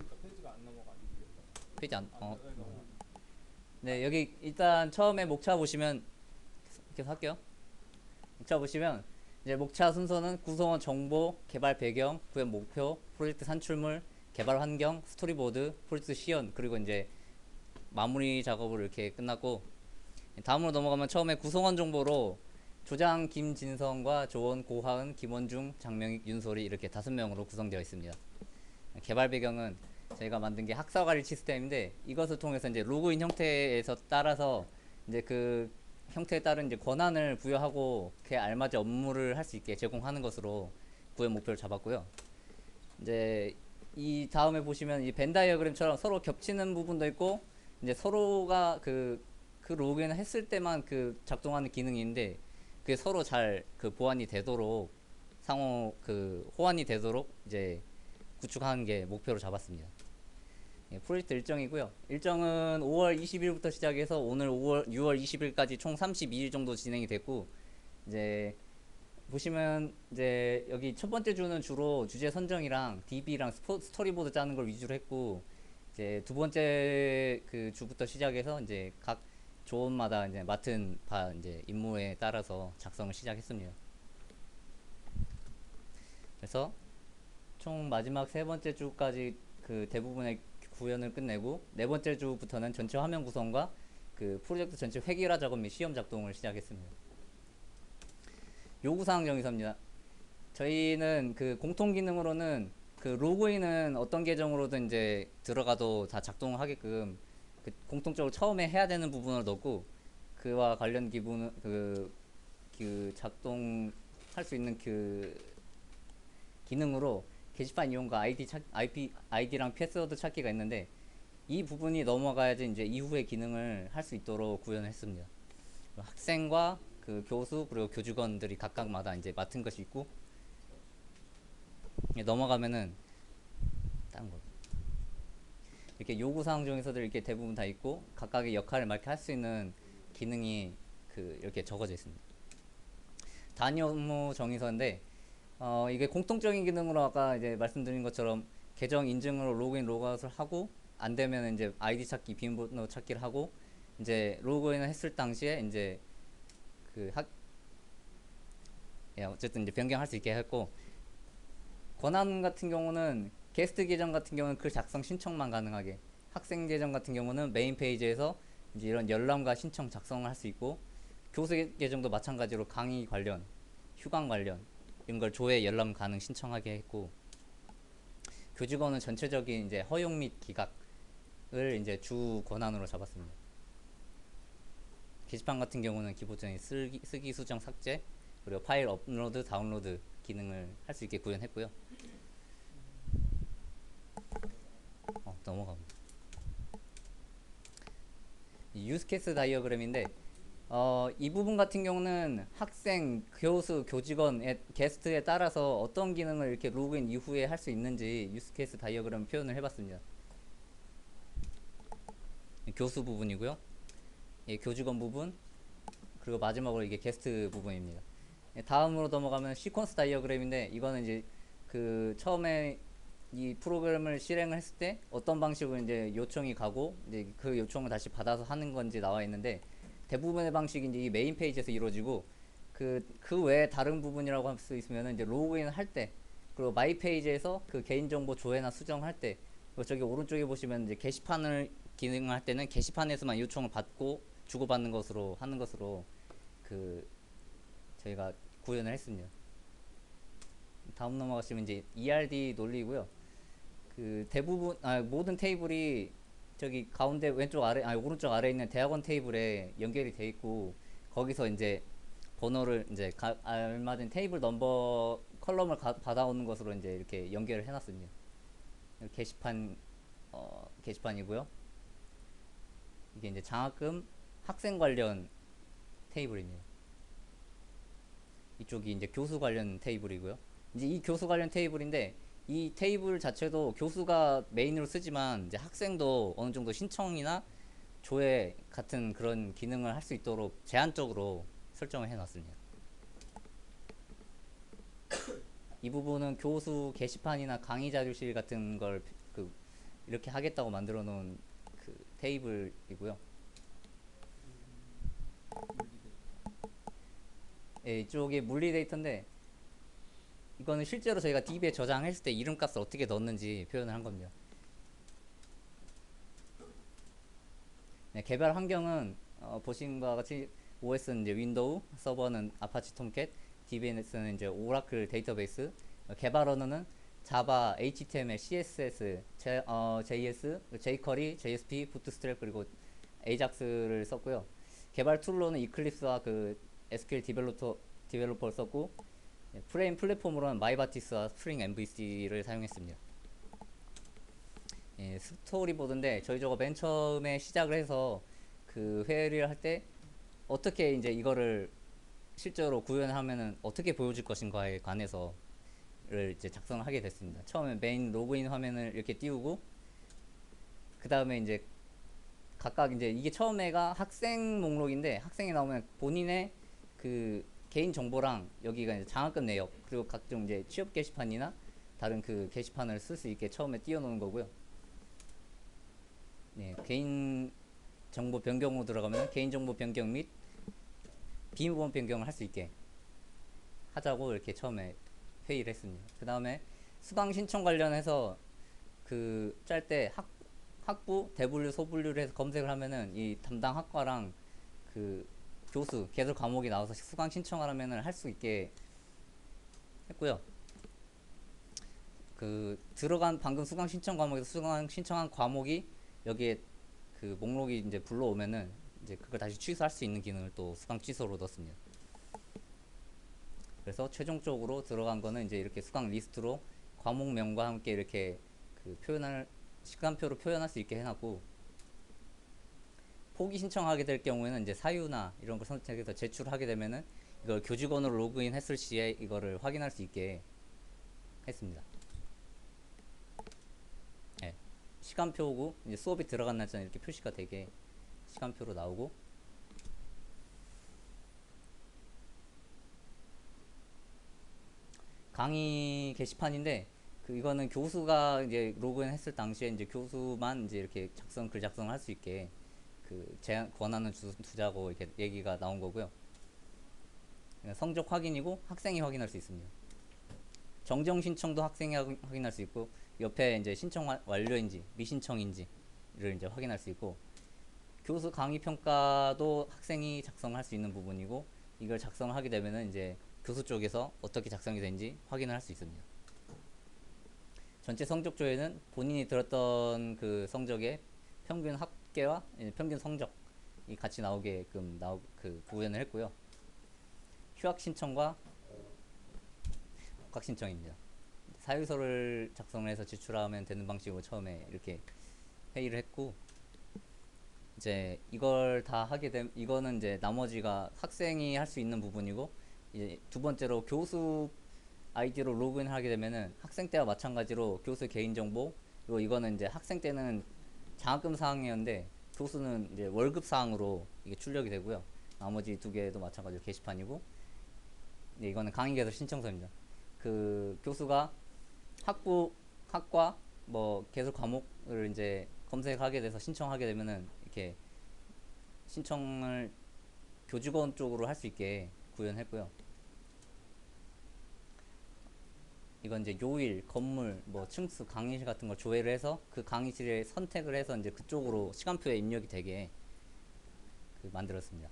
하니까 페이지가 안 넘어가는 게 페이지 안, 안 넘어가. 네, 여기 일단 처음에 목차 보시면, 계속 할게요. 목차 보시면, 이제 목차 순서는 구성원 정보, 개발 배경, 구현 목표, 프로젝트 산출물, 개발 환경, 스토리보드, 프로젝트 시연, 그리고 이제 마무리 작업을 이렇게 끝났고, 다음으로 넘어가면 처음에 구성원 정보로 조장 김진성과 조원, 고하은, 김원중, 장명익, 윤소리 이렇게 5명으로 구성되어 있습니다. 개발 배경은 저희가 만든 게 학사관리 시스템인데 이것을 통해서 이제 로그인 형태에서 따라서 이제 그 형태에 따른 이제 권한을 부여하고 그에 알맞은 업무를 할 수 있게 제공하는 것으로 구현 목표를 잡았고요. 이제 이 다음에 보시면 이 벤 다이어그램처럼 서로 겹치는 부분도 있고 이제 서로가 그 로그인을 했을 때만 그 작동하는 기능인데 그게 서로 잘 그 보완이 되도록 상호 그 호환이 되도록 이제 구축하는 게 목표로 잡았습니다. 예, 프로젝트 일정이고요. 일정은 5월 20일부터 시작해서 오늘 6월 20일까지 총 32일 정도 진행이 됐고 이제 보시면 이제 여기 첫 번째 주는 주로 주제 선정이랑 DB랑 스토리보드 짜는 걸 위주로 했고 이제 두 번째 그 주부터 시작해서 이제 각 조원마다 이제 맡은 바 이제 임무에 따라서 작성을 시작했습니다. 그래서 총 마지막 세 번째 주까지 그 대부분의 구현을 끝내고 네 번째 주부터는 전체 화면 구성과 그 프로젝트 전체 획일화 작업 및 시험 작동을 시작했습니다. 요구사항 정의서입니다. 저희는 그 공통 기능으로는 그 로그인은 어떤 계정으로든 이제 들어가도 다 작동하게끔 그 공통적으로 처음에 해야 되는 부분을 넣고 그와 관련 기분은 그 작동할 수 있는 그 기능으로 게시판 이용과 아이디랑 패스워드 찾기가 있는데 이 부분이 넘어가야지 이제 이후의 기능을 할 수 있도록 구현을 했습니다. 학생과 그 교수 그리고 교직원들이 각각마다 이제 맡은 것이 있고 넘어가면은 다른 거 이렇게 요구사항 중에서도 이렇게 대부분 다 있고 각각의 역할을 이렇게 할 수 있는 기능이 그 이렇게 적어져 있습니다. 단위 업무 정의서인데 이게 공통적인 기능으로 아까 이제 말씀드린 것처럼 계정 인증으로 로그인 로그아웃을 하고 안 되면 이제 아이디 찾기 비밀번호 찾기를 하고 이제 로그인을 했을 당시에 이제 그 예, 어쨌든 이제 변경할 수 있게 했고 권한 같은 경우는 게스트 계정 같은 경우는 글 작성 신청만 가능하게 학생 계정 같은 경우는 메인 페이지에서 이제 이런 열람과 신청 작성을 할 수 있고 교수 계정도 마찬가지로 강의 관련 휴강 관련 이런 걸 조회 열람 가능 신청하게 했고 교직원은 전체적인 이제 허용 및 기각을 이제 주 권한으로 잡았습니다. 게시판 같은 경우는 기본적인 쓰기 수정 삭제 그리고 파일 업로드 다운로드 기능을 할 수 있게 구현했고요. 넘어갑니다. 유스케이스 다이어그램인데 이 부분 같은 경우는 학생, 교수, 교직원의 게스트에 따라서 어떤 기능을 이렇게 로그인 이후에 할 수 있는지 유스케이스 다이어그램 표현을 해봤습니다. 교수 부분이고요. 예, 교직원 부분 그리고 마지막으로 이게 게스트 부분입니다. 예, 다음으로 넘어가면 시퀀스 다이어그램인데 이거는 이제 그 처음에 이 프로그램을 실행을 했을 때 어떤 방식으로 이제 요청이 가고 이제 그 요청을 다시 받아서 하는 건지 나와 있는데 대부분의 방식이 이제 이 메인 페이지에서 이루어지고 그 외에 다른 부분이라고 할 수 있으면 이제 로그인을 할 때 그리고 마이 페이지에서 그 개인정보 조회나 수정할 때 그리고 저기 오른쪽에 보시면 이제 게시판을 기능을 할 때는 게시판에서만 요청을 받고 주고받는 것으로 하는 것으로 그 저희가 구현을 했습니다. 다음 넘어가시면 이제 ERD 논리고요. 그 대부분 모든 테이블이 저기 가운데 왼쪽 아래 오른쪽 아래에 있는 대학원 테이블에 연결이 돼 있고 거기서 이제 번호를 이제 알맞은 테이블 넘버 컬럼을 받아오는 것으로 이제 이렇게 연결을 해놨습니다. 게시판 게시판이고요. 이게 이제 장학금 학생 관련 테이블입니다. 이쪽이 이제 교수 관련 테이블이고요. 이제 이 교수 관련 테이블인데 이 테이블 자체도 교수가 메인으로 쓰지만 이제 학생도 어느 정도 신청이나 조회 같은 그런 기능을 할 수 있도록 제한적으로 설정을 해놨습니다. 이 부분은 교수 게시판이나 강의 자료실 같은 걸 그 이렇게 하겠다고 만들어 놓은 그 테이블이고요. 예, 이쪽이 물리 데이터인데 이거는 실제로 저희가 DB에 저장했을 때 이름값을 어떻게 넣었는지 표현을 한 겁니다. 네, 개발 환경은 보신 바와 같이 OS는 이제 윈도우, 서버는 아파치 톰캣, DBNS는 이제 오라클 데이터베이스, 개발 언어는 자바, HTML, CSS, JS, jQuery, JSP, 부트스트랩 그리고 AJAX를 썼고요. 개발 툴로는 이클립스와 그 SQL 디벨로퍼를 썼고 프레임 플랫폼으로는 마이바티스와 스프링 MVC를 사용했습니다. 예, 스토리보드인데 저희 저거 맨 처음에 시작을 해서 그 회의를 할 때 어떻게 이제 이거를 실제로 구현하면은 어떻게 보여줄 것인가에 관해서를 이제 작성하게 됐습니다. 처음에 메인 로그인 화면을 이렇게 띄우고 그 다음에 이제 각각 이제 이게 처음에가 학생 목록인데 학생이 나오면 본인의 그 개인 정보랑 여기가 이제 장학금 내역 그리고 각종 이제 취업 게시판이나 다른 그 게시판을 쓸 수 있게 처음에 띄워놓은 거고요. 네, 개인 정보 변경으로 들어가면 개인 정보 변경 및 비밀번호 변경을 할 수 있게 하자고 이렇게 처음에 회의를 했습니다. 그 다음에 수강 신청 관련해서 그 짤 때 학부, 대분류, 소분류를 해서 검색을 하면은 이 담당 학과랑 그 교수, 개설 과목이 나와서 수강 신청을 하면은 할 수 있게 했고요. 그 들어간 방금 수강 신청 과목에서 수강 신청한 과목이 여기에 그 목록이 이제 불러오면은 이제 그걸 다시 취소할 수 있는 기능을 또 수강 취소로 넣었습니다. 그래서 최종적으로 들어간 거는 이제 이렇게 수강 리스트로 과목명과 함께 이렇게 그 표현할 시간표로 표현할 수 있게 해놨고 포기 신청하게 될 경우에는 이제 사유나 이런 걸 선택해서 제출하게 되면은 이걸 교직원으로 로그인 했을 시에 이거를 확인할 수 있게 했습니다. 네. 시간표고 이제 수업이 들어간 날짜는 이렇게 표시가 되게 시간표로 나오고 강의 게시판인데 그 이거는 교수가 이제 로그인 했을 당시에 이제 교수만 이제 이렇게 글 작성을 할 수 있게 그 제한 권한을 두자고 이렇게 얘기가 나온 거고요. 성적 확인이고 학생이 확인할 수 있습니다. 정정 신청도 학생이 확인할 수 있고 옆에 이제 신청 완료인지 미신청인지를 이제 확인할 수 있고 교수 강의 평가도 학생이 작성할 수 있는 부분이고 이걸 작성을 하게 되면은 이제 교수 쪽에서 어떻게 작성이 되는지 확인을 할 수 있습니다. 전체 성적 조회는 본인이 들었던 그 성적의 평균 합계와 평균 성적이 같이 나오게끔 구현을 했고요. 휴학 신청과 복학 신청입니다. 사유서를 작성해서 제출하면 되는 방식으로 처음에 이렇게 회의를 했고 이제 이걸 다 하게 되면 이거는 이제 나머지가 학생이 할 수 있는 부분이고 이제 두 번째로 교수 아이디로 로그인을 하게 되면은 학생 때와 마찬가지로 교수 개인정보 그리고 이거는 이제 학생 때는 장학금 사항이었는데 교수는 이제 월급 사항으로 이게 출력이 되고요. 나머지 두 개도 마찬가지로 게시판이고 네, 이거는 강의 개설 신청서입니다. 그 교수가 학과 뭐 개설 과목을 이제 검색하게 돼서 신청하게 되면은 이렇게 신청을 교직원 쪽으로 할 수 있게 구현했고요. 이건 이제 요일, 건물, 뭐 층수, 강의실 같은 걸 조회를 해서 그 강의실에 선택을 해서 이제 그쪽으로 시간표에 입력이 되게 만들었습니다.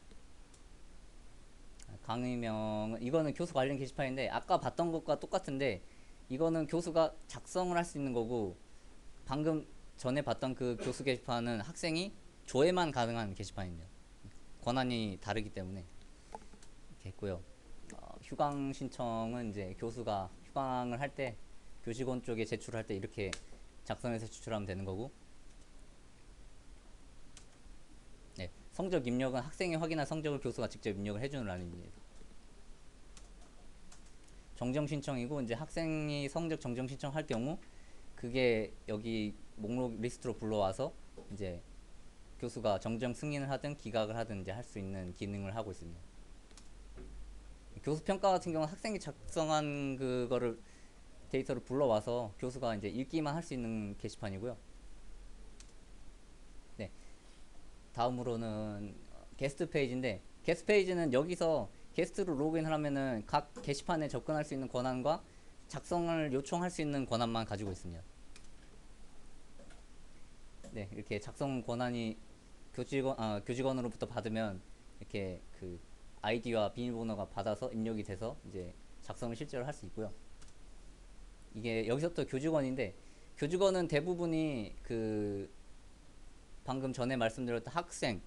강의명은 이거는 교수 관련 게시판인데 아까 봤던 것과 똑같은데 이거는 교수가 작성을 할 수 있는 거고 방금 전에 봤던 그 교수 게시판은 학생이 조회만 가능한 게시판입니다. 권한이 다르기 때문에 이렇게 했고요. 휴강 신청은 이제 교수가 휴강을 할 때 교직원 쪽에 제출할 때 이렇게 작성해서 제출하면 되는 거고 네, 성적 입력은 학생이 확인한 성적을 교수가 직접 입력을 해주는 란입니다. 정정 신청이고 이제 학생이 성적 정정 신청할 경우 그게 여기 목록 리스트로 불러와서 이제 교수가 정정 승인을 하든 기각을 하든 이제 할 수 있는 기능을 하고 있습니다. 교수 평가 같은 경우는 학생이 작성한 그거를 데이터를 불러와서 교수가 이제 읽기만 할 수 있는 게시판이고요. 다음으로는 게스트 페이지인데, 게스트 페이지는 여기서 게스트로 로그인을 하면은 각 게시판에 접근할 수 있는 권한과 작성을 요청할 수 있는 권한만 가지고 있습니다. 네, 이렇게 작성 권한이 교직원으로부터 받으면 이렇게 그 아이디와 비밀번호가 받아서 입력이 돼서 이제 작성을 실제로 할 수 있고요. 이게 여기서부터 교직원인데, 교직원은 대부분이 그 방금 전에 말씀드렸던 학생,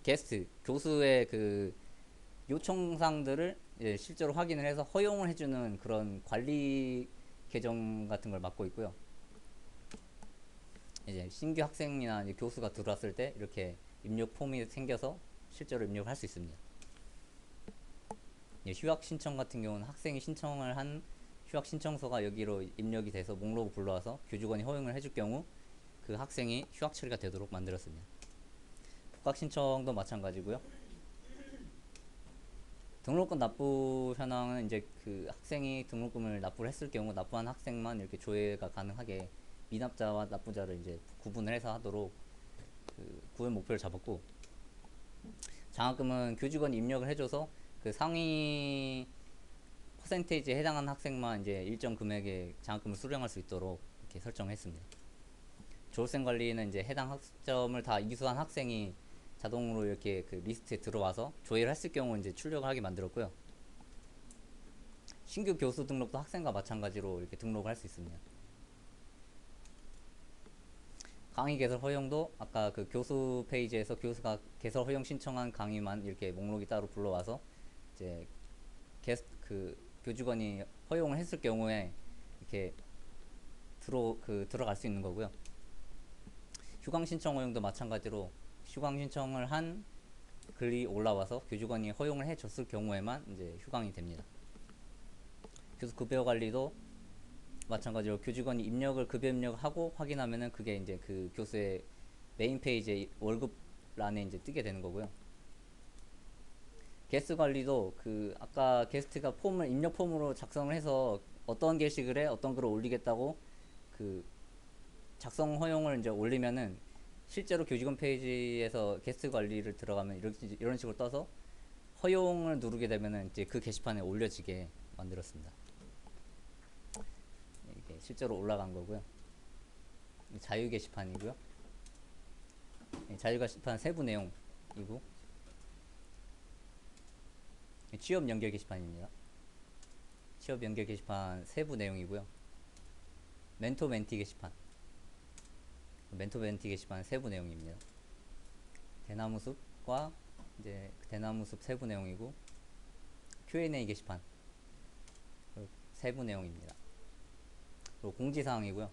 게스트, 교수의 그 요청사항들을 실제로 확인을 해서 허용을 해주는 그런 관리 계정 같은 걸 맡고 있고요. 이제 신규 학생이나 이제 교수가 들어왔을 때 이렇게 입력 폼이 생겨서 실제로 입력을 할 수 있습니다. 휴학 신청 같은 경우는 학생이 신청을 한 휴학 신청서가 여기로 입력이 돼서 목록을 불러와서 교직원이 허용을 해줄 경우 그 학생이 휴학 처리가 되도록 만들었습니다. 복학 신청도 마찬가지고요. 등록금 납부 현황은 이제 그 학생이 등록금을 납부를 했을 경우 납부한 학생만 이렇게 조회가 가능하게 미납자와 납부자를 이제 구분을 해서 하도록 그 구현 목표를 잡았고, 장학금은 교직원이 입력을 해줘서 그 상위 퍼센테이지에 해당하는 학생만 이제 일정 금액의 장학금을 수령할 수 있도록 이렇게 설정했습니다. 졸업생 관리는 이제 해당 학점을 다 이수한 학생이 자동으로 이렇게 그 리스트에 들어와서 조회를 했을 경우 이제 출력을 하게 만들었고요. 신규 교수 등록도 학생과 마찬가지로 이렇게 등록을 할 수 있습니다. 강의 개설 허용도 아까 그 교수 페이지에서 교수가 개설 허용 신청한 강의만 이렇게 목록이 따로 불러와서 이제 그 교직원이 허용을 했을 경우에 이렇게 들어갈 수 있는 거고요. 휴강 신청 허용도 마찬가지로 휴강 신청을 한 글이 올라와서 교직원이 허용을 해줬을 경우에만 이제 휴강이 됩니다. 교수 급여 관리도 마찬가지로 교직원이 급여 입력을 하고 확인하면은 그게 이제 그 교수의 메인 페이지에 월급란에 이제 뜨게 되는 거고요. 게스트 관리도 그 아까 게스트가 입력 폼으로 작성을 해서 어떤 게시글에 어떤 글을 올리겠다고 그 작성 허용을 이제 올리면은 실제로 교직원 페이지에서 게스트 관리를 들어가면 이런 식으로 떠서 허용을 누르게 되면은 이제 그 게시판에 올려지게 만들었습니다. 이게 실제로 올라간 거고요. 자유 게시판이고요. 자유 게시판 세부 내용이고, 취업 연결 게시판입니다. 취업 연결 게시판 세부 내용이고요. 멘토 멘티 게시판 세부 내용입니다. 대나무숲과 이제 대나무숲 세부 내용이고, Q&A 게시판 세부 내용입니다. 그리고 공지사항이고요.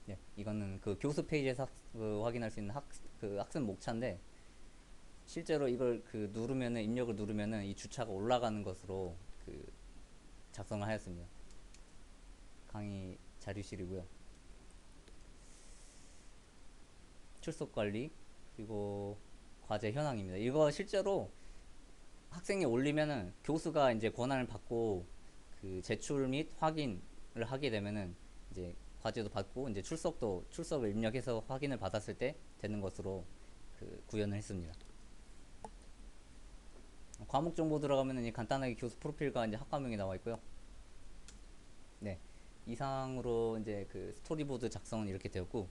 네, 이거는 그 교수 페이지에서 확인할 수 있는 학습 목차인데, 실제로 이걸 입력을 누르면은 이 주차가 올라가는 것으로 작성을 하였습니다. 강의 자료실이고요. 출석 관리, 그리고 과제 현황입니다. 이거 실제로 학생이 올리면은 교수가 이제 권한을 받고 그 제출 및 확인을 하게 되면은 이제 과제도 받고 이제 출석을 입력해서 확인을 받았을 때 되는 것으로 구현을 했습니다. 과목 정보 들어가면은 간단하게 교수 프로필과 이제 학과명이 나와 있고요. 네, 이상으로 이제 그 스토리보드 작성은 이렇게 되었고,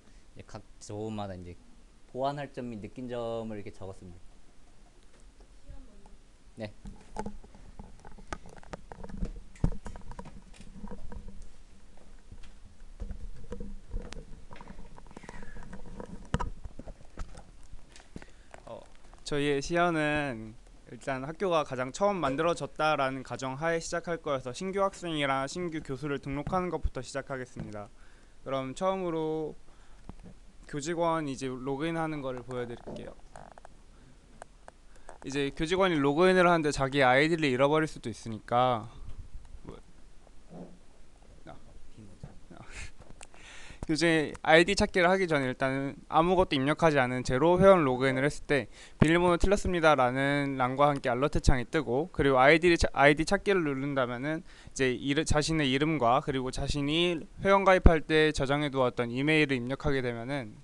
각 조마다 이제 보완할 점 및 느낀 점을 이렇게 적었습니다. 네. 저희의 시연은 일단 학교가 가장 처음 만들어졌다라는 가정하에 시작할 거여서 신규 학생이랑 신규 교수를 등록하는 것부터 시작하겠습니다. 그럼 처음으로 교직원 이제 로그인하는 거를 보여드릴게요. 이제 교직원이 로그인을 하는데 자기 아이디를 잃어버릴 수도 있으니까 교재 아이디 찾기를 하기 전에 일단은 아무것도 입력하지 않은 제로 회원 로그인을 했을 때 비밀번호 틀렸습니다 라는 란과 함께 알러트 창이 뜨고, 그리고 아이디 찾기를 누른다면은 이제 자신의 이름과 그리고 자신이 회원 가입할 때 저장해 두었던 이메일을 입력하게 되면은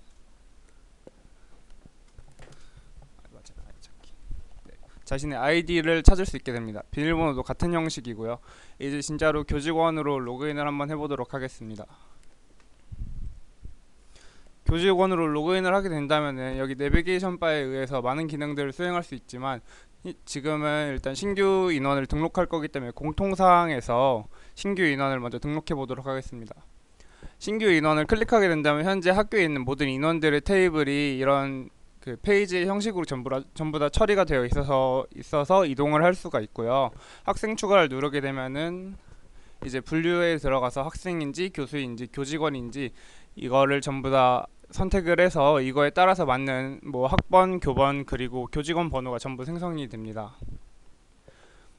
자신의 아이디를 찾을 수 있게 됩니다. 비밀번호도 같은 형식이고요. 이제 진짜로 교직원으로 로그인을 한번 해보도록 하겠습니다. 교직원으로 로그인을 하게 된다면은 여기 내비게이션 바에 의해서 많은 기능들을 수행할 수 있지만 지금은 일단 신규 인원을 등록할 거기 때문에 공통사항에서 신규 인원을 먼저 등록해 보도록 하겠습니다. 신규 인원을 클릭하게 된다면 현재 학교에 있는 모든 인원들의 테이블이 이런 그 페이지 형식으로 전부 다 처리가 되어 있어서 이동을 할 수가 있고요. 학생 추가를 누르게 되면은 이제 분류에 들어가서 학생인지 교수인지 교직원인지 이거를 전부 다 선택을 해서 이거에 따라서 맞는 뭐 학번, 교번 그리고 교직원 번호가 전부 생성이 됩니다.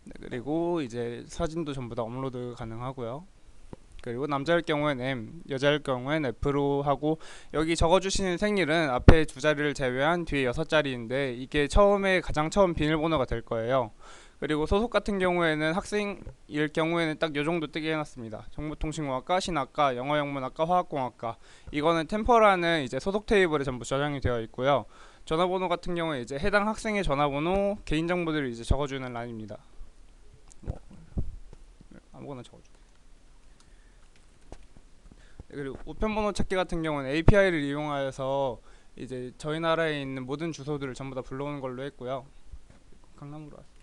네, 그리고 이제 사진도 전부 다 업로드 가능하고요. 그리고 남자일 경우에는 M, 여자일 경우에는 F로 하고 여기 적어주시는 생일은 앞에 두 자리를 제외한 뒤에 6자리인데 이게 가장 처음 비밀번호가 될 거예요. 그리고 소속 같은 경우에는 학생일 경우에는 딱 요 정도 뜨게 해놨습니다. 정보통신공학과, 신학과, 영어영문학과, 화학공학과. 이거는 템퍼라는 이제 소속 테이블에 전부 저장이 되어 있고요. 전화번호 같은 경우에 이제 해당 학생의 전화번호, 개인정보들을 이제 적어주는 란입니다. 뭐 아무거나 적어줘. 그리고 우편번호 찾기 같은 경우는 API를 이용하여서 이제 저희 나라에 있는 모든 주소들을 전부 다 불러오는 걸로 했고요. 강남으로 왔어요.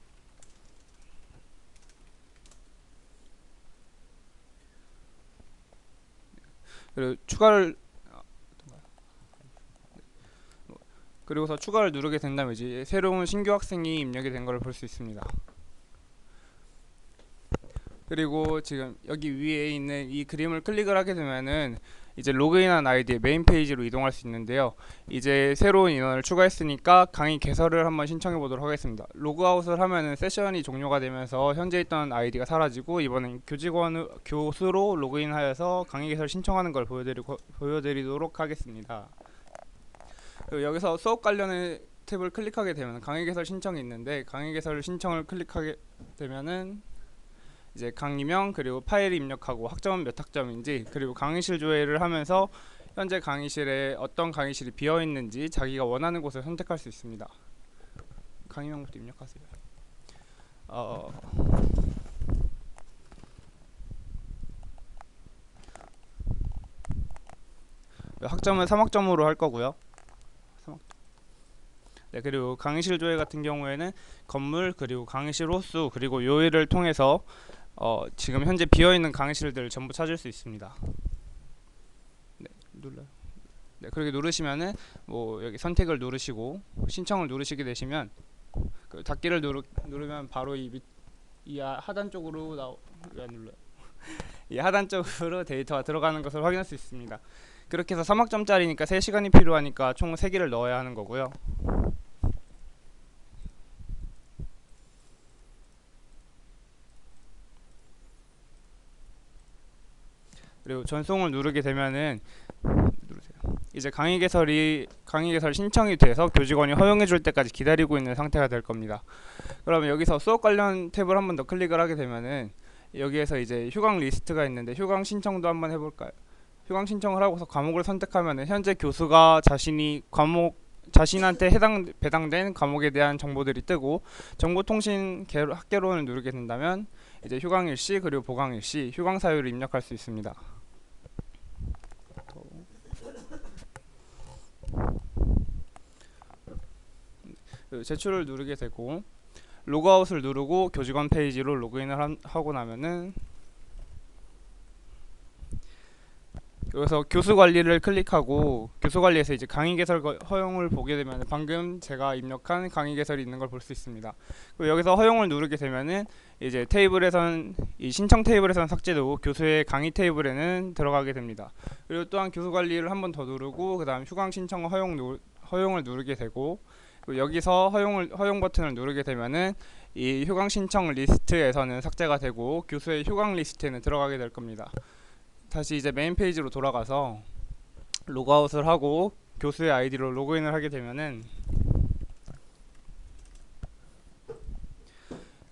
그리고서 추가를 누르게 된다면 이제 새로운 신규 학생이 입력이 된 걸 볼 수 있습니다. 그리고 지금 여기 위에 있는 이 그림을 클릭을 하게 되면은 이제 로그인한 아이디의 메인 페이지로 이동할 수 있는데요. 이제 새로운 인원을 추가했으니까 강의 개설을 한번 신청해 보도록 하겠습니다. 로그아웃을 하면은 세션이 종료가 되면서 현재 있던 아이디가 사라지고 이번엔 교수로 로그인하여서 강의 개설 신청하는 걸 보여드리도록 하겠습니다. 그리고 여기서 수업 관련의 탭을 클릭하게 되면 강의 개설 신청이 있는데 강의 개설 신청을 클릭하게 되면은 이제 강의명 그리고 파일 입력하고 학점은 몇 학점인지 그리고 강의실 조회를 하면서 현재 강의실에 어떤 강의실이 비어 있는지 자기가 원하는 곳을 선택할 수 있습니다. 강의명부터 입력하세요. 학점은 3학점으로 할 거고요. 3학점. 네, 그리고 강의실 조회 같은 경우에는 건물 그리고 강의실 호수 그리고 요일을 통해서 지금 현재 비어있는 강의실들을 전부 찾을 수 있습니다. 네, 눌러요. 네, 그렇게 누르시면은 뭐 여기 선택을 누르시고 신청을 누르시게 되시면 그 닫기를 누르면 바로 이 하단 쪽으로 왜 눌러요? 이 하단 쪽으로 데이터가 들어가는 것을 확인할 수 있습니다. 그렇게 해서 3학점짜리니까 3시간이 필요하니까 총 3개를 넣어야 하는 거고요. 그리고 전송을 누르게 되면은 이제 강의 개설 신청이 돼서 교직원이 허용해 줄 때까지 기다리고 있는 상태가 될 겁니다. 그러면 여기서 수업 관련 탭을 한 번 더 클릭을 하게 되면은 여기에서 이제 휴강 리스트가 있는데 휴강 신청도 한번 해볼까요? 휴강 신청을 하고서 과목을 선택하면은 현재 교수가 자신한테 배당된 과목에 대한 정보들이 뜨고 정보통신 학개론을 누르게 된다면 이제 휴강 일시 그리고 보강 일시 휴강 사유를 입력할 수 있습니다. 제출을 누르게 되고 로그아웃을 누르고 교직원 페이지로 로그인을 하고 나면은 여기서 교수 관리를 클릭하고 교수 관리에서 이제 강의 개설 허용을 보게 되면 방금 제가 입력한 강의 개설이 있는 걸 볼 수 있습니다. 그리고 여기서 허용을 누르게 되면은 이제 이 신청 테이블에선 삭제되고 교수의 강의 테이블에는 들어가게 됩니다. 그리고 또한 교수 관리를 한 번 더 누르고 그다음 휴강 신청 허용을 누르게 되고 여기서 허용 버튼을 누르게 되면은 이 휴강 신청 리스트에서는 삭제가 되고 교수의 휴강 리스트에는 들어가게 될 겁니다. 다시 이제 메인 페이지로 돌아가서 로그아웃을 하고 교수의 아이디로 로그인을 하게 되면은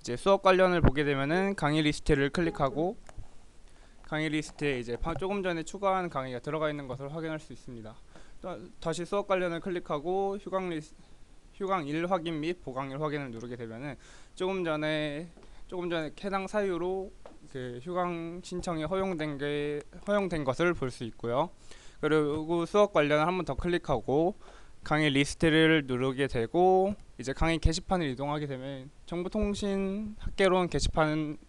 이제 수업 관련을 보게 되면은 강의 리스트를 클릭하고 강의 리스트에 이제 조금 전에 추가한 강의가 들어가 있는 것을 확인할 수 있습니다. 또 다시 수업 관련을 클릭하고 휴강 1 확인 및 보강 1 확인을 누르게 되면은 조금 전에 해당 사유로 그 휴강 신청이 허용된 것을 볼 수 있고요. 그리고 수업 관련을 한 번 더 클릭하고 강의 리스트를 누르게 되고 이제 강의 게시판을 이동하게 되면 정보통신 학개론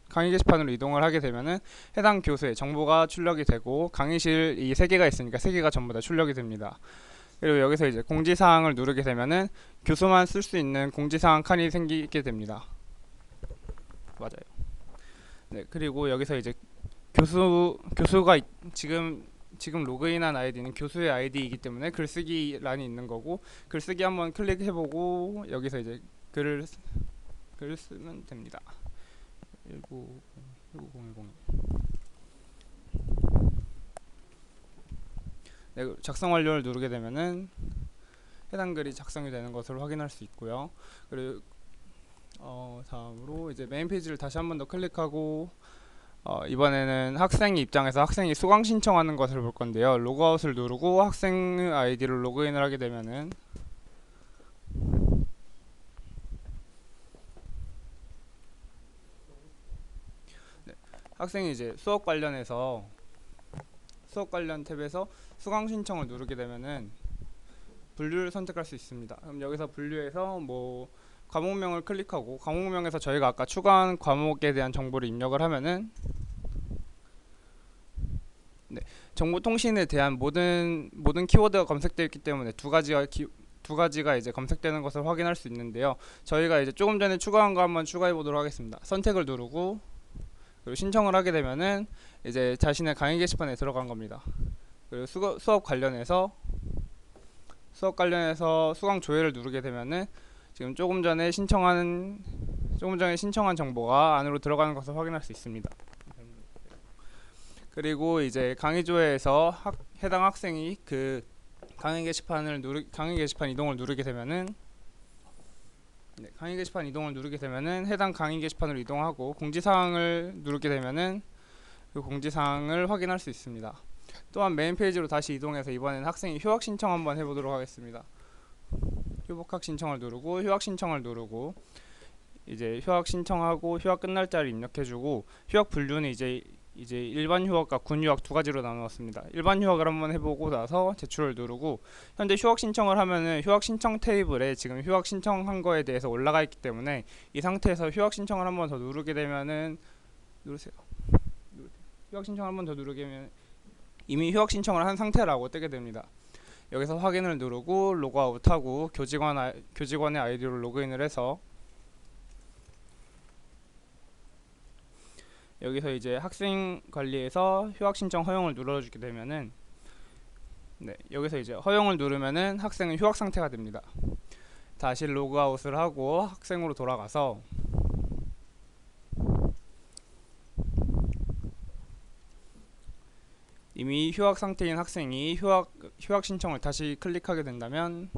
강의 게시판으로 이동을 하게 되면은 해당 교수의 정보가 출력이 되고 강의실 이 세 개가 있으니까 세 개가 전부 다 출력이 됩니다. 그리고 여기서 이제 공지사항을 누르게 되면은 교수만 쓸 수 있는 공지사항 칸이 생기게 됩니다. 맞아요. 네, 그리고 여기서 이제 교수가 지금 로그인한 아이디는 교수의 아이디이기 때문에 글쓰기 란이 있는 거고, 글쓰기 한번 클릭해보고 여기서 이제 글을 쓰면 됩니다. 19010. 네, 작성 완료를 누르게 되면은 해당 글이 작성이 되는 것을 확인할 수 있고요. 그리고 다음으로 이제 메인 페이지를 다시 한 번 더 클릭하고 이번에는 학생 입장에서 학생이 수강 신청하는 것을 볼 건데요. 로그아웃을 누르고 학생의 아이디로 로그인을 하게 되면은 네, 학생이 이제 수업 관련 탭에서 수강 신청을 누르게 되면은 분류를 선택할 수 있습니다. 그럼 여기서 분류에서 뭐 과목명을 클릭하고 과목명에서 저희가 아까 추가한 과목에 대한 정보를 입력을 하면은 네, 정보통신에 대한 모든 키워드가 검색되어 있기 때문에 두 가지가 이제 검색되는 것을 확인할 수 있는데요. 저희가 이제 조금 전에 추가한 거 한번 추가해 보도록 하겠습니다. 선택을 누르고 그리고 신청을 하게 되면은 이제 자신의 강의 게시판에 들어간 겁니다. 그리고 수업 관련해서 수강 조회를 누르게 되면은 지금 조금 전에 신청한 정보가 안으로 들어가는 것을 확인할 수 있습니다. 그리고 이제 강의 조회에서 해당 학생이 그 강의 게시판 이동을 누르게 되면은 강의 게시판 이동을 누르게 되면은 해당 강의 게시판으로 이동하고 공지사항을 누르게 되면은 그 공지사항을 확인할 수 있습니다. 또한 메인 페이지로 다시 이동해서 이번에는 학생이 휴학 신청 한번 해보도록 하겠습니다. 휴학 신청을 누르고 이제 휴학 신청하고 휴학 끝 날짜를 입력해주고 휴학 분류는 이제 일반 휴학과 군 휴학 두 가지로 나누었습니다. 일반 휴학을 한번 해보고 나서 제출을 누르고 현재 휴학 신청을 하면은 휴학 신청 테이블에 지금 휴학 신청한 거에 대해서 올라가 있기 때문에 이 상태에서 휴학 신청을 한번 더 누르게 되면은 휴학 신청을 한번 더 누르게 이미 휴학 신청을 한 상태라고 뜨게 됩니다. 여기서 확인을 누르고 로그아웃하고 교직원의 아이디로 로그인을 해서 여기서 이제 학생 관리에서 휴학 신청 허용을 눌러주게 되면은 여기서 이제 허용을 누르면은 학생은 휴학 상태가 됩니다. 다시 로그아웃을 하고 학생으로 돌아가서 이미 휴학 상태인 학생이 휴학 신청을 다시 클릭하게 된다면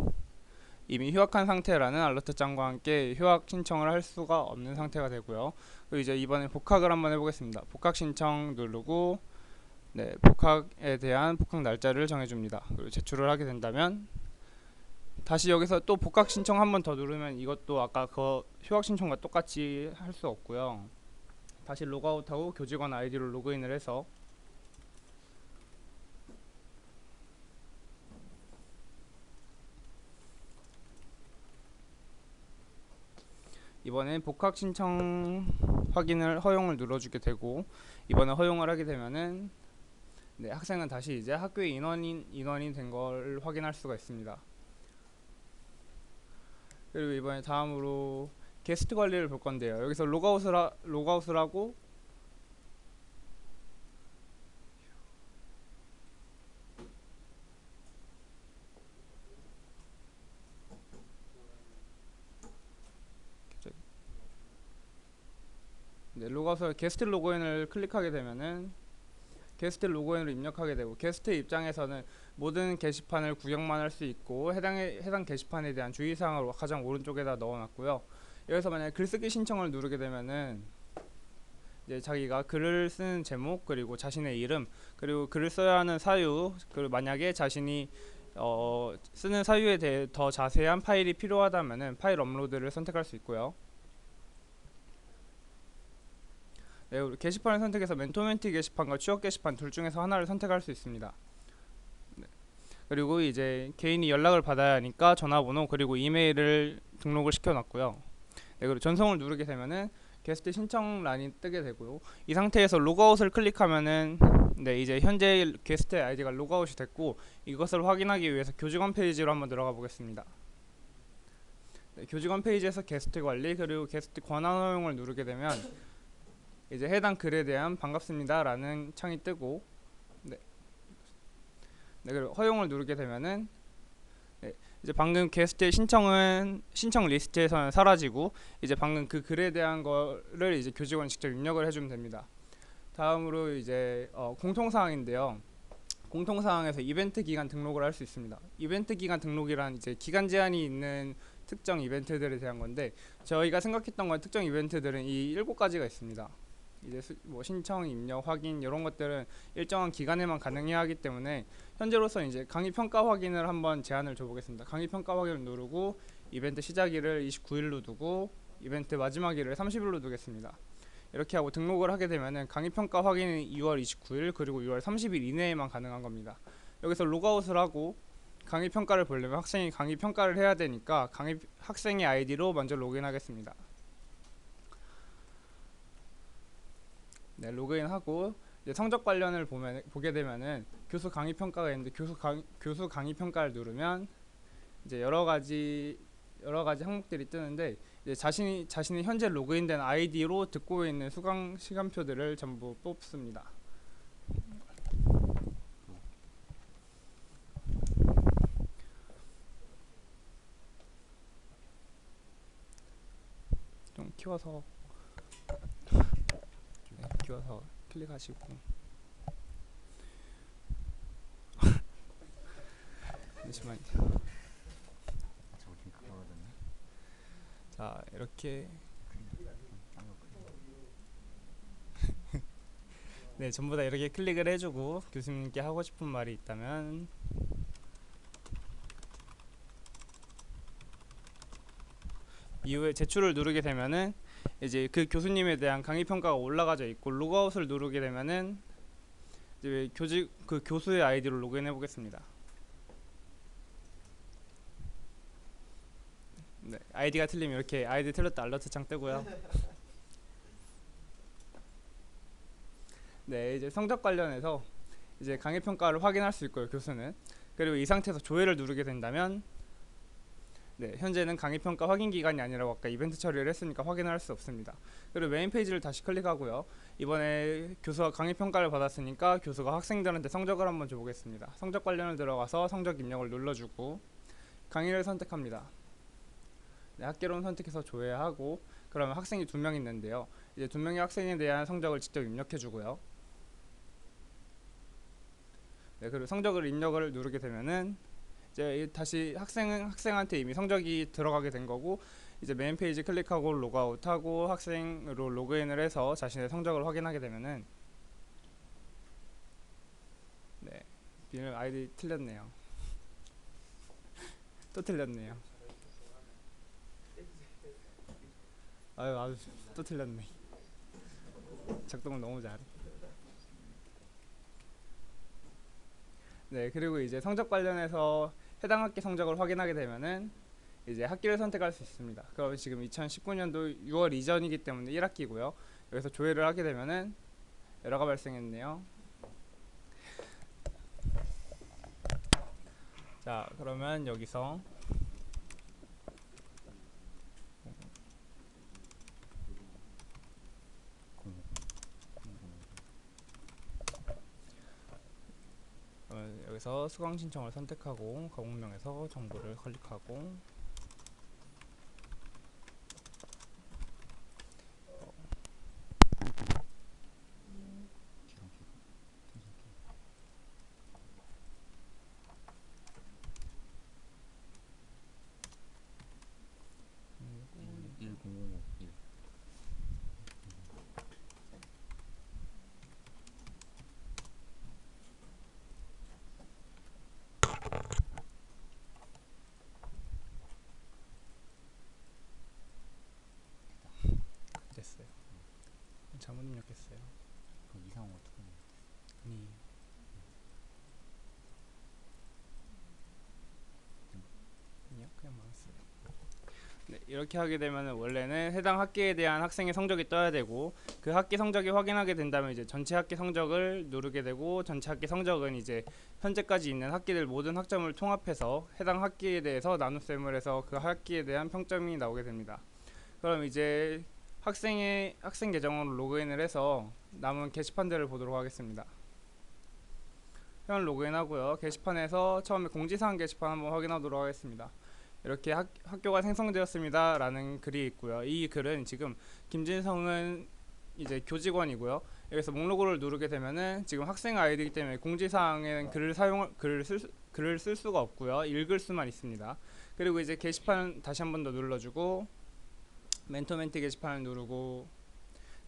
이미 휴학한 상태라는 알러트 장과 함께 휴학 신청을 할 수가 없는 상태가 되고요. 그리고 이제 이번에 복학을 한번 해보겠습니다. 복학 신청 누르고 복학에 대한 복학 날짜를 정해줍니다. 그리고 제출을 하게 된다면 다시 여기서 또 복학 신청 한번 더 누르면 이것도 아까 그 휴학 신청과 똑같이 할 수 없고요. 다시 로그아웃하고 교직원 아이디로 로그인을 해서 이번엔 복학 신청 허용을 눌러주게 되고 이번에 허용을 하게 되면은 학생은 다시 이제 학교의 인원이 된 걸 확인할 수가 있습니다. 그리고 이번에 다음으로 게스트 관리를 볼 건데요. 여기서 로그아웃을 하고 로그아웃을 게스트 로그인을 클릭하게 되면은 게스트 로그인을 입력하게 되고 게스트 입장에서는 모든 게시판을 구경만 할 수 있고 해당 게시판에 대한 주의사항을 가장 오른쪽에다 넣어놨고요. 여기서 만약에 글쓰기 신청을 누르게 되면은 이제 자기가 글을 쓰는 제목 그리고 자신의 이름 그리고 글을 써야 하는 사유 그리고 만약에 자신이 쓰는 사유에 대해 더 자세한 파일이 필요하다면은 파일 업로드를 선택할 수 있고요. 네, 우리 게시판을 선택해서 멘토멘티 게시판과 취업 게시판 둘 중에서 하나를 선택할 수 있습니다. 네. 그리고 이제 개인이 연락을 받아야 하니까 전화번호 그리고 이메일을 등록을 시켜놨고요. 네, 그리고 전송을 누르게 되면은 게스트 신청란이 뜨게 되고요. 이 상태에서 로그아웃을 클릭하면은 네, 이제 현재 게스트의 아이디가 로그아웃이 됐고 이것을 확인하기 위해서 교직원 페이지로 한번 들어가 보겠습니다. 네, 교직원 페이지에서 게스트 관리 그리고 게스트 권한 허용을 누르게 되면 이제 해당 글에 대한 반갑습니다라는 창이 뜨고 네, 그리고 허용을 누르게 되면은 네, 이제 방금 게스트의 신청 리스트에서는 사라지고 이제 방금 그 글에 대한 거를 이제 교직원이 직접 입력을 해주면 됩니다. 다음으로 이제 공통사항인데요. 공통사항에서 이벤트 기간 등록을 할 수 있습니다. 이벤트 기간 등록이란 이제 기간 제한이 있는 특정 이벤트들에 대한 건데 저희가 생각했던 건 특정 이벤트들은 이 7가지가 있습니다. 이제 뭐 신청, 입력, 확인 이런 것들은 일정한 기간에만 가능해야 하기 때문에 현재로서 이제 강의 평가 확인을 한번 제한을 줘보겠습니다. 강의 평가 확인을 누르고 이벤트 시작일을 29일로 두고 이벤트 마지막일을 30일로 두겠습니다. 이렇게 하고 등록을 하게 되면은 강의 평가 확인은 2월 29일 그리고 6월 30일 이내에만 가능한 겁니다. 여기서 로그아웃을 하고 강의 평가를 보려면 학생이 강의 평가를 해야 되니까 학생의 아이디로 먼저 로그인하겠습니다. 네, 로그인하고 이제 성적 관련을 보게 되면은 교수 강의 평가가 있는데 교수 강의 평가를 누르면 이제 여러 가지 항목들이 뜨는데 이제 자신이 현재 로그인된 아이디로 듣고 있는 수강 시간표들을 전부 뽑습니다. 좀 키워서 클릭하시고 잠시만요. 자, 이렇게 네, 전부 다 이렇게 클릭을 해주고 교수님께 하고 싶은 말이 있다면 이후에 제출을 누르게 되면은 이제 그 교수님에 대한 강의 평가가 올라가져 있고 로그아웃을 누르게 되면은 이제 그 교수의 아이디로 로그인해 보겠습니다. 네, 아이디가 틀리면 이렇게 아이디 틀렸다 알러트 창 뜨고요. 네, 이제 성적 관련해서 이제 강의 평가를 확인할 수 있고요, 교수는. 그리고 이 상태에서 조회를 누르게 된다면 네, 현재는 강의 평가 확인 기간이 아니라고 아까 이벤트 처리를 했으니까 확인을 할 수 없습니다. 그리고 메인 페이지를 다시 클릭하고요. 이번에 교수가 강의 평가를 받았으니까 교수가 학생들한테 성적을 한번 줘보겠습니다. 성적 관련을 들어가서 성적 입력을 눌러주고 강의를 선택합니다. 네, 학개론 선택해서 조회하고 그러면 학생이 2명 있는데요. 이제 2명의 학생에 대한 성적을 직접 입력해주고요. 네, 그리고 성적을 입력을 누르게 되면은 이제 다시 학생한테 이미 성적이 들어가게 된 거고 이제 메인 페이지 클릭하고 로그아웃하고 학생으로 로그인을 해서 자신의 성적을 확인하게 되면은 네, 비밀 아이디 틀렸네요. 또 틀렸네요. 아유 또 틀렸네. 작동을 너무 잘해. 네, 그리고 이제 성적 관련해서 해당 학기 성적을 확인하게 되면은 이제 학기를 선택할 수 있습니다. 그럼 지금 2019년도 6월 이전이기 때문에 1학기고요. 여기서 조회를 하게 되면은 에러가 발생했네요. 자, 그러면 여기서 여기서 수강 신청을 선택하고 가공명에서 정보를 클릭하고 입력했어요. 그 이상한 거 어떻게 아니 아니요 그냥 막았어요. 네, 이렇게 하게 되면 원래는 해당 학기에 대한 학생의 성적이 떠야 되고 그 학기 성적이 확인하게 된다면 이제 전체 학기 성적을 누르게 되고 전체 학기 성적은 이제 현재까지 있는 학기들 모든 학점을 통합해서 해당 학기에 대해서 나눗셈을 해서 그 학기에 대한 평점이 나오게 됩니다. 그럼 이제 학생 계정으로 로그인을 해서 남은 게시판들을 보도록 하겠습니다. 회원 로그인하고요. 게시판에서 처음에 공지사항 게시판 한번 확인하도록 하겠습니다. 이렇게 학교가 생성되었습니다 라는 글이 있고요. 이 글은 지금 김진성은 이제 교직원이고요. 여기서 목록을 누르게 되면은 지금 학생 아이디이기 때문에 공지사항에는 글을 쓸 수가 없고요. 읽을 수만 있습니다. 그리고 이제 게시판 다시 한 번 더 눌러주고 멘토멘티 게시판을 누르고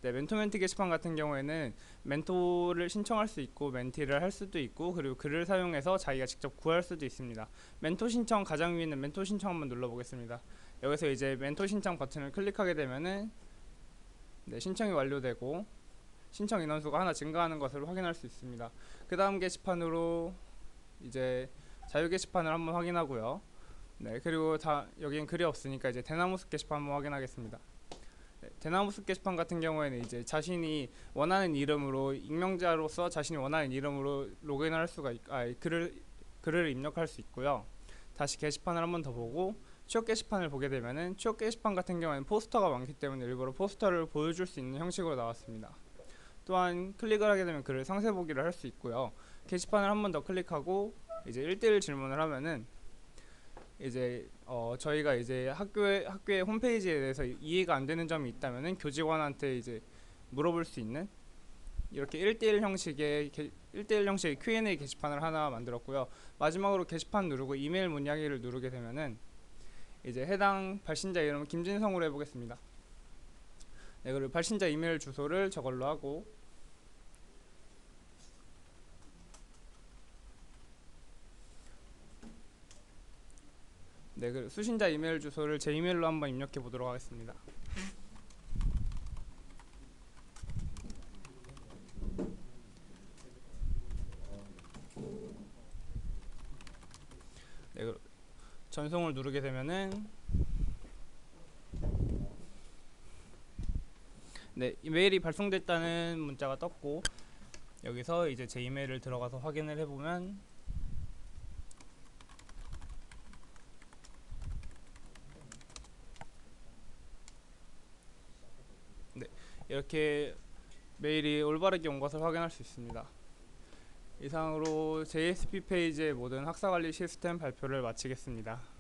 네, 멘토멘티 게시판 같은 경우에는 멘토를 신청할 수 있고 멘티를 할 수도 있고 그리고 글을 사용해서 자기가 직접 구할 수도 있습니다. 멘토 신청 가장 위에 있는 멘토 신청 한번 눌러보겠습니다. 여기서 이제 멘토 신청 버튼을 클릭하게 되면은 네, 신청이 완료되고 신청 인원수가 하나 증가하는 것을 확인할 수 있습니다. 그 다음 게시판으로 이제 자유 게시판을 한번 확인하고요. 네, 그리고 여기엔 글이 없으니까 이제 대나무숲 게시판 한번 확인하겠습니다. 네, 대나무숲 게시판 같은 경우에는 이제 자신이 원하는 이름으로 익명자로서 자신이 원하는 이름으로 로그인할 수가 글을 입력할 수 있고요. 다시 게시판을 한번 더 보고 취업 게시판을 보게 되면은 취업 게시판 같은 경우에는 포스터가 많기 때문에 일부러 포스터를 보여줄 수 있는 형식으로 나왔습니다. 또한 클릭을 하게 되면 글을 상세 보기를 할 수 있고요. 게시판을 한번 더 클릭하고 이제 1대1 질문을 하면은 이제 저희가 이제 학교의 홈페이지에 대해서 이해가 안 되는 점이 있다면은 교직원한테 이제 물어볼 수 있는 이렇게 1대1 형식의 Q&A 게시판을 하나 만들었고요. 마지막으로 게시판 누르고 이메일 문의하기를 누르게 되면은 이제 해당 발신자 이름은 김진성으로 해보겠습니다. 네, 그리고 발신자 이메일 주소를 저걸로 하고 네, 그 수신자 이메일 주소를 제 이메일로 한번 입력해 보도록 하겠습니다. 네, 전송을 누르게 되면은 네, 이메일이 발송됐다는 문자가 떴고 여기서 이제 제 이메일을 들어가서 확인을 해보면 네, 이렇게 메일이 올바르게 온 것을 확인할 수 있습니다. 이상으로 JSP 페이지의 모든 학사관리 시스템 발표를 마치겠습니다.